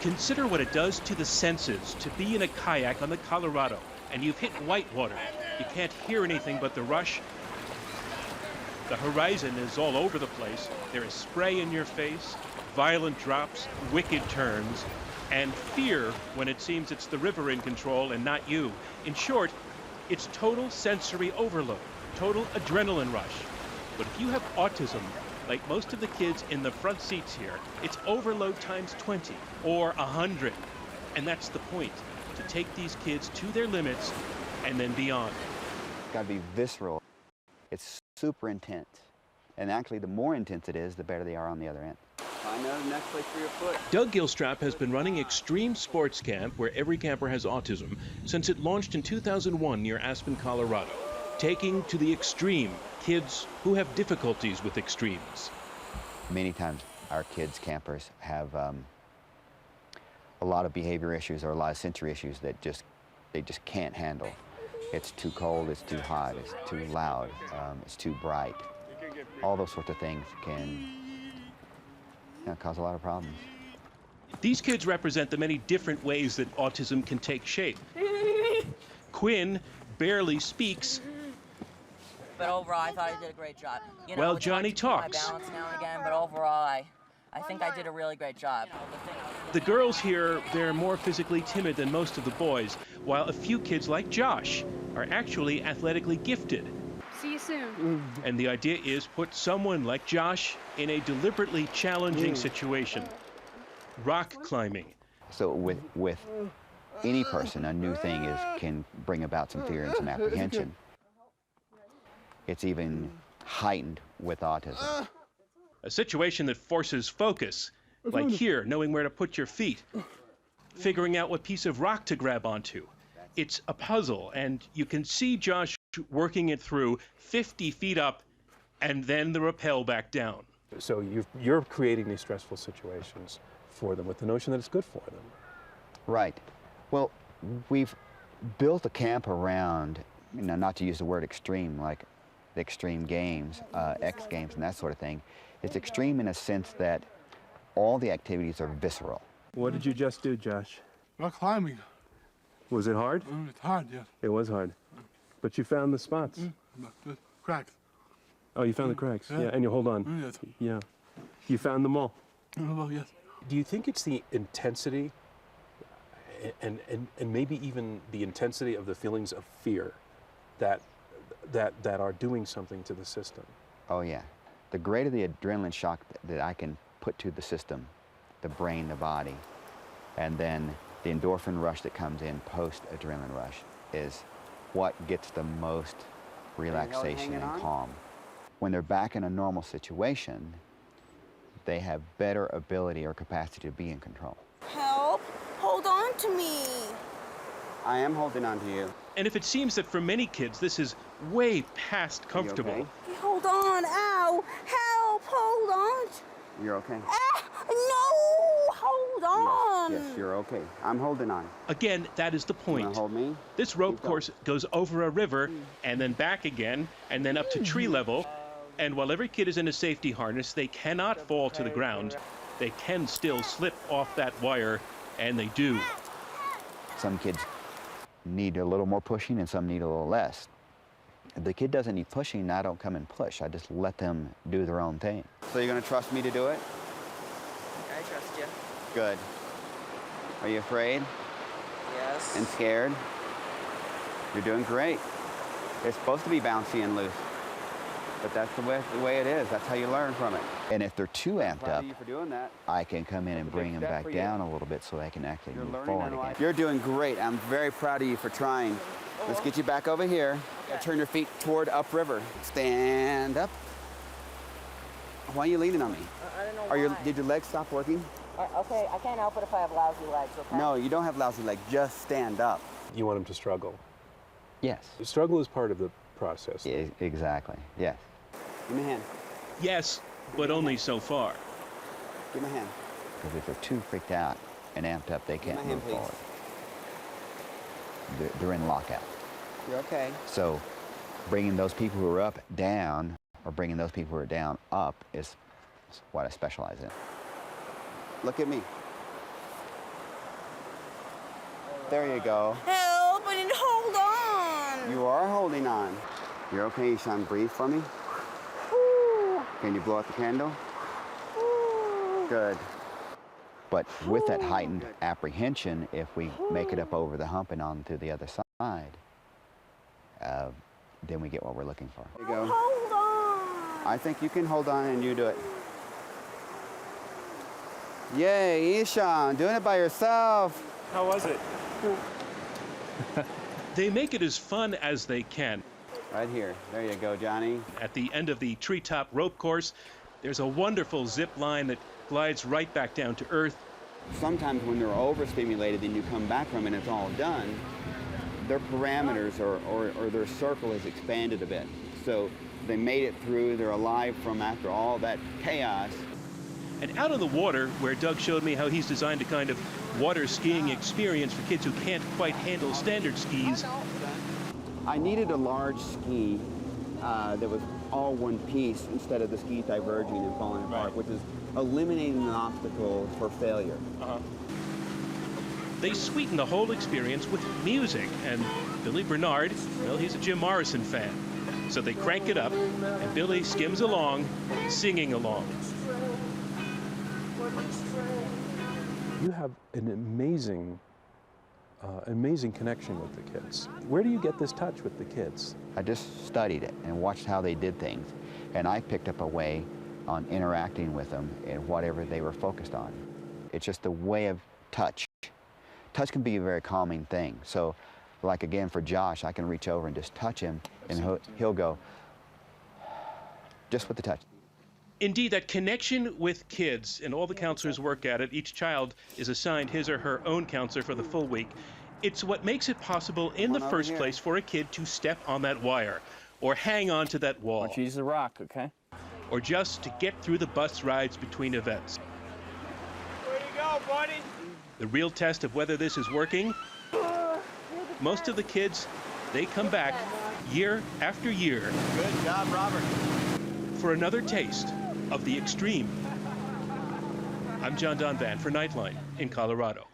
Consider what it does to the senses to be in a kayak on the Colorado and you've hit whitewater. You can't hear anything but the rush. The horizon is all over the place. There is spray in your face, violent drops, wicked turns, and fear when it seems it's the river in control and not you. In short, it's total sensory overload, total adrenaline rush. But if you have autism, like most of the kids in the front seats here, it's overload times 20 or 100. And that's the point, to take these kids to their limits and then beyond. It's got to be visceral. It's super intense. And actually, the more intense it is, the better they are on the other end. I know the next place for your foot. Doug Gilstrap has been running Extreme Sports Camp, where every camper has autism, since it launched in 2001 near Aspen, Colorado, taking to the extreme kids who have difficulties with extremes. Many times our kids, campers, have a lot of behavior issues or a lot of sensory issues that they just can't handle. It's too cold, it's too hot, it's too loud, it's too bright. All those sorts of things can cause a lot of problems. These kids represent the many different ways that autism can take shape. Quinn barely speaks. But overall, I thought I did a great job. You know, Well, Johnny talks. My balance now and again, but overall, I think I did a really great job. The girls here, they're more physically timid than most of the boys, while a few kids like Josh are actually athletically gifted. See you soon. And the idea is put someone like Josh in a deliberately challenging situation. Rock climbing. So with any person, a new thing can bring about some fear and some apprehension. It's even heightened with autism. A situation that forces focus, like here, knowing where to put your feet, figuring out what piece of rock to grab onto. It's a puzzle, and you can see Josh working it through 50 feet up and then the rappel back down. So you're creating these stressful situations for them with the notion that it's good for them. Right. Well, we've built a camp around, not to use the word extreme, like the extreme games, X Games and that sort of thing. It's extreme in a sense that all the activities are visceral. What did you just do, Josh? Rock climbing. Was it hard? It's hard, yes. It was hard. But you found the spots. The cracks. Oh, you found the cracks. Yeah, and you hold on. Yes. Yeah. You found them all. Oh, yes. Do you think it's the intensity and maybe even the intensity of the feelings of fear that are doing something to the system? Oh, yeah. The greater the adrenaline shock that I can put to the system, the brain, the body, and then the endorphin rush that comes in post-adrenaline rush is what gets the most relaxation and calm. When they're back in a normal situation, they have better ability or capacity to be in control. Help! Hold on to me! I am holding on to you. And if it seems that for many kids this is way past comfortable. Okay? Hold on! Ow! Help! Hold on! You're okay? No! Hold on! Yes, you're okay. I'm holding on. Again, that is the point. You wanna hold me? This rope course goes over a river and then back again and then up to tree level. And while every kid is in a safety harness, they cannot fall to the ground. They can still slip off that wire, and they do. Some kids need a little more pushing and some need a little less. If the kid doesn't need pushing, I don't come and push. I just let them do their own thing. So you're going to trust me to do it? I trust you. Good. Are you afraid Yes. and scared? You're doing great. It's supposed to be bouncy and loose, but that's the way it is. That's how you learn from it. And if they're too amped up, for doing that. I can come in and bring them back down a little bit so they can actually move forward again. You're doing great. I'm very proud of you for trying. Let's get you back over here. Turn your feet toward upriver. Stand up. Why are you leaning on me? I don't know why. Did your legs stop working? Okay, I can't help it if I have lousy legs, okay? No, you don't have lousy legs. Just stand up. You want them to struggle. Yes. Struggle is part of the process. Exactly. Yes. Give me a hand. Yes, but only so far. Give me a hand. Because if they're too freaked out and amped up, they can't my hand, move please. forward. They're in lockout. You're okay. So bringing those people who are up down, or bringing those people who are down up, is what I specialize in. Look at me. There you go. Help, I need to hold on. You are holding on. You're okay, Ishan? Breathe for me. Ooh. Can you blow out the candle? Ooh. Good. But with that heightened apprehension, if we make it up over the hump and on to the other side, then we get what we're looking for. There you go. Hold on. I think you can hold on and you do it. Yay, Ishan, doing it by yourself. How was it? They make it as fun as they can. Right here. There you go, Johnny. At the end of the treetop rope course, there's a wonderful zip line that glides right back down to earth. Sometimes when they're overstimulated and you come back from it and it's all done, their parameters or their circle is expanded a bit. So they made it through, they're alive from after all that chaos. And out on the water, where Doug showed me how he's designed a kind of water skiing experience for kids who can't quite handle standard skis, I needed a large ski that was all one piece instead of the skis diverging and falling apart, which is eliminating an obstacle for failure. they sweeten the whole experience with music. And Billy Bernard, well, he's a Jim Morrison fan. So they crank it up, and Billy skims along, singing along. You have an amazing connection with the kids. Where do you get this touch with the kids? I just studied it and watched how they did things, and I picked up a way on interacting with them and whatever they were focused on. It's just a way of touch. Touch can be a very calming thing. So, like again for Josh, I can reach over and just touch him, and he'll go, just with the touch. Indeed, that connection with kids, and all the counselors work at it. Each child is assigned his or her own counselor for the full week. It's what makes it possible in the first place for a kid to step on that wire, or hang on to that wall, Use the rock, okay? or just to get through the bus rides between events. Where you go, buddy? The real test of whether this is working, most of the kids, they come back year after year. Good job, Robert. For another taste of the extreme. I'm John Donvan for Nightline in Colorado.